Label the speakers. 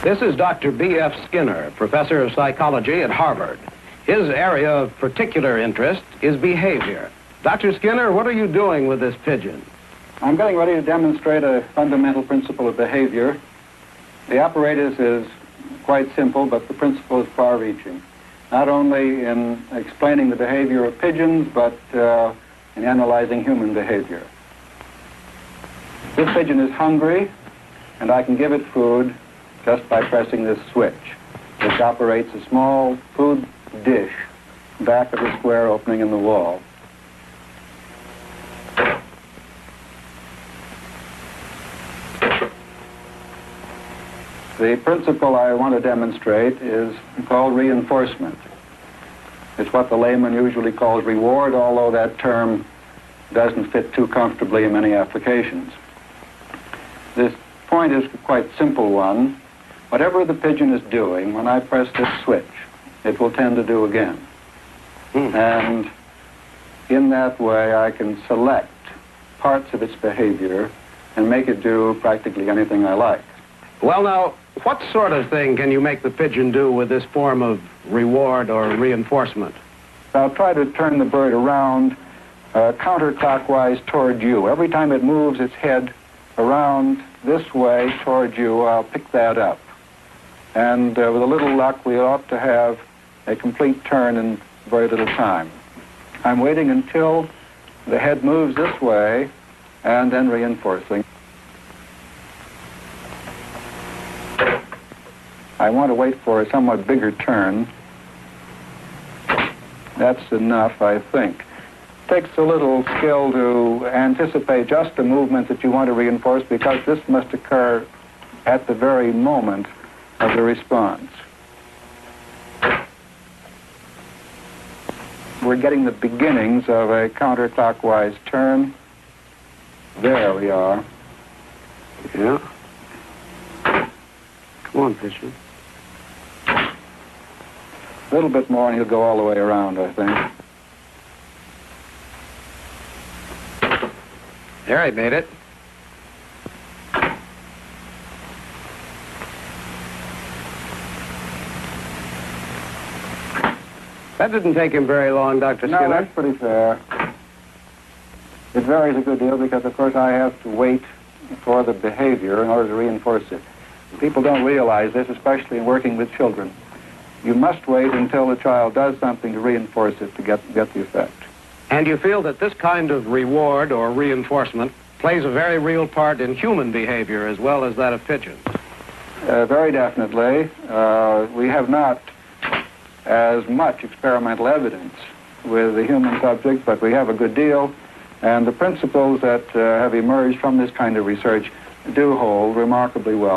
Speaker 1: This is Dr. B.F. Skinner, professor of psychology at Harvard. His area of particular interest is behavior. Dr. Skinner, what are you doing with this pigeon?
Speaker 2: I'm getting ready to demonstrate a fundamental principle of behavior. The apparatus is quite simple, but the principle is far-reaching. Not only in explaining the behavior of pigeons, but in analyzing human behavior. This pigeon is hungry, and I can give it food just by pressing this switch, which operates a small food dish back of the square opening in the wall. The principle I want to demonstrate is called reinforcement. It's what the layman usually calls reward, although that term doesn't fit too comfortably in many applications. This point is a quite simple one. Whatever the pigeon is doing, when I press this switch, it will tend to do again. And in that way, I can select parts of its behavior and make it do practically anything I like.
Speaker 1: Well, now, what sort of thing can you make the pigeon do with this form of reward or reinforcement?
Speaker 2: I'll try to turn the bird around counterclockwise toward you. Every time it moves its head around this way toward you, I'll pick that up. And with a little luck, we ought to have a complete turn in very little time. I'm waiting until the head moves this way and then reinforcing. I want to wait for a somewhat bigger turn. That's enough, I think. It takes a little skill to anticipate just the movement that you want to reinforce, because this must occur at the very moment of the response. We're getting the beginnings of a counterclockwise turn. There we are.
Speaker 1: Yeah. Come on, pigeon.
Speaker 2: A little bit more and he'll go all the way around, I think.
Speaker 1: There, I made it. That didn't take him very long, Dr. Skinner.
Speaker 2: No, that's pretty fair. It varies a good deal because, of course, I have to wait for the behavior in order to reinforce it. People don't realize this, especially in working with children. You must wait until the child does something to reinforce it to get the effect.
Speaker 1: And you feel that this kind of reward or reinforcement plays a very real part in human behavior as well as that of pigeons?
Speaker 2: Very definitely. We have not as much experimental evidence with the human subject, but we have a good deal. And the principles that have emerged from this kind of research do hold remarkably well.